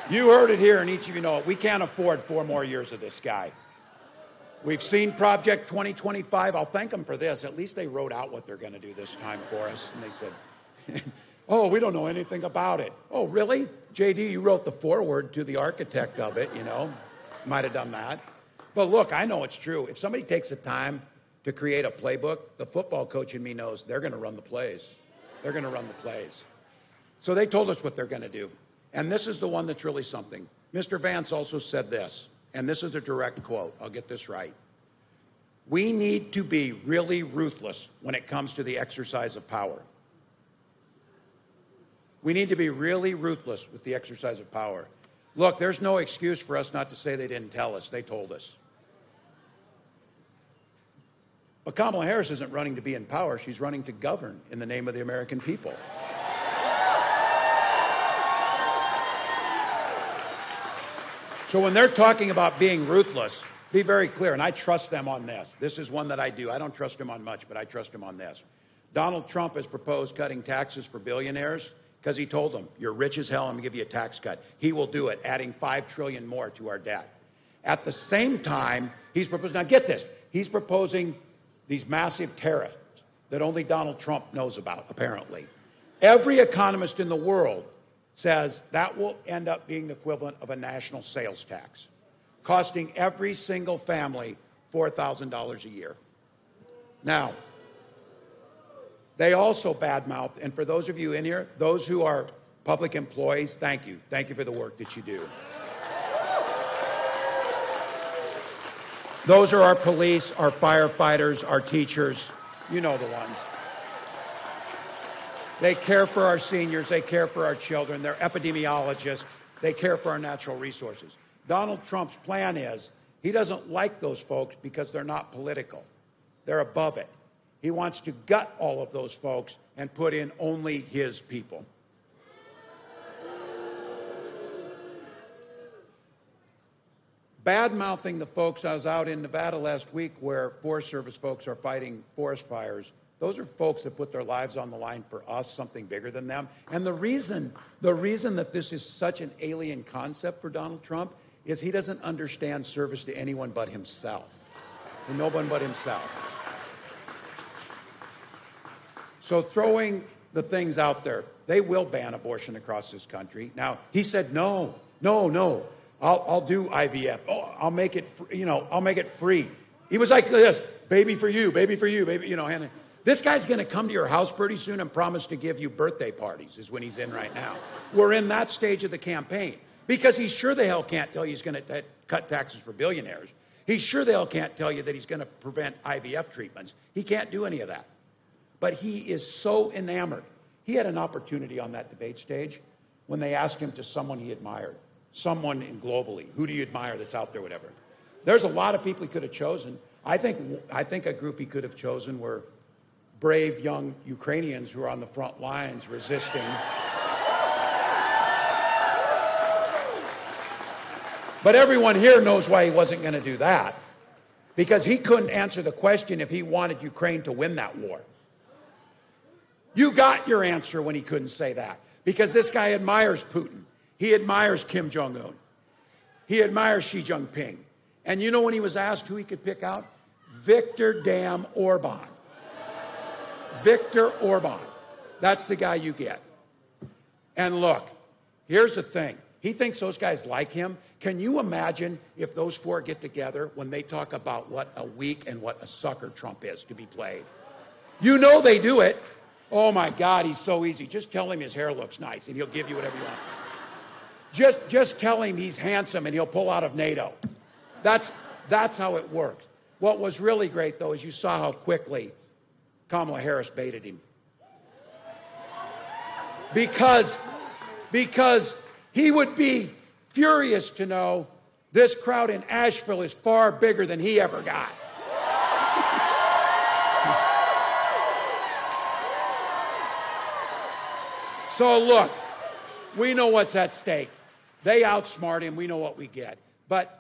You heard it here, and each of you know it. We can't afford 4 more years of this guy. We've seen Project 2025. I'll thank them for this. At least they wrote out what they're going to do this time for us. And they said, oh, we don't know anything about it. Oh, really? JD, you wrote the foreword to the architect of it, you know. Might have done that. But look, I know it's true. If somebody takes the time to create a playbook, the football coach in me knows they're going to run the plays. They're going to run the plays. So they told us what they're going to do. And this is the one that's really something. Mr. Vance also said this, and this is a direct quote. I'll get this right. We need to be really ruthless when it comes to the exercise of power. We need to be really ruthless with the exercise of power. Look, there's no excuse for us not to say they didn't tell us. They told us. But Kamala Harris isn't running to be in power. She's running to govern in the name of the American people. So when they're talking about being ruthless, be very clear, and I trust them on this. This is one that I do. I don't trust him on much, but I trust him on this. Donald Trump has proposed cutting taxes for billionaires because he told them, you're rich as hell, I'm going to give you a tax cut. He will do it, adding $5 trillion more to our debt. At the same time, he's proposing, now get this, he's proposing these massive tariffs that only Donald Trump knows about, apparently. Every economist in the world says that will end up being the equivalent of a national sales tax, costing every single family $4,000 a year. Now, they also badmouth, and for those of you in here, those who are public employees, thank you. Thank you for the work that you do. Those are our police, our firefighters, our teachers. You know the ones. They care for our seniors. They care for our children. They're epidemiologists. They care for our natural resources. Donald Trump's plan is he doesn't like those folks because they're not political. They're above it. He wants to gut all of those folks and put in only his people. Bad-mouthing the folks. I was out in Nevada last week where Forest Service folks are fighting forest fires. Those are folks that put their lives on the line for us, something bigger than them. And the reason that this is such an alien concept for Donald Trump is he doesn't understand service to anyone but himself. To no one but himself. So throwing the things out there, they will ban abortion across this country. Now, he said, no. I'll do IVF. Oh, I'll make it, I'll make it free. He was like this, baby for you, baby, Hannah. This guy's going to come to your house pretty soon and promise to give you birthday parties is when he's in right now. We're in that stage of the campaign because he's sure the hell can't tell you he's going to cut taxes for billionaires. He sure the hell can't tell you that he's going to prevent IVF treatments. He can't do any of that. But he is so enamored. He had an opportunity on that debate stage when they asked him to someone he admired. Someone globally. Who do you admire that's out there, whatever. There's a lot of people he could have chosen. I think a group he could have chosen were brave young Ukrainians who are on the front lines resisting. But everyone here knows why he wasn't going to do that. Because he couldn't answer the question if he wanted Ukraine to win that war. You got your answer when he couldn't say that. Because this guy admires Putin. He admires Kim Jong-un. He admires Xi Jinping. And you know when he was asked who he could pick out? Viktor damn Orban. Viktor Orban. That's the guy you get. And look, here's the thing. He thinks those guys like him. Can you imagine if those four get together when they talk about what a weak and what a sucker Trump is to be played? You know they do it. Oh, my God, he's so easy. Just tell him his hair looks nice, and he'll give you whatever you want. Just tell him he's handsome, and he'll pull out of NATO. That's how it works. What was really great, though, is you saw how quickly Kamala Harris baited him. Because he would be furious to know this crowd in Asheville is far bigger than he ever got. So look, we know what's at stake. They outsmart him. We know what we get. But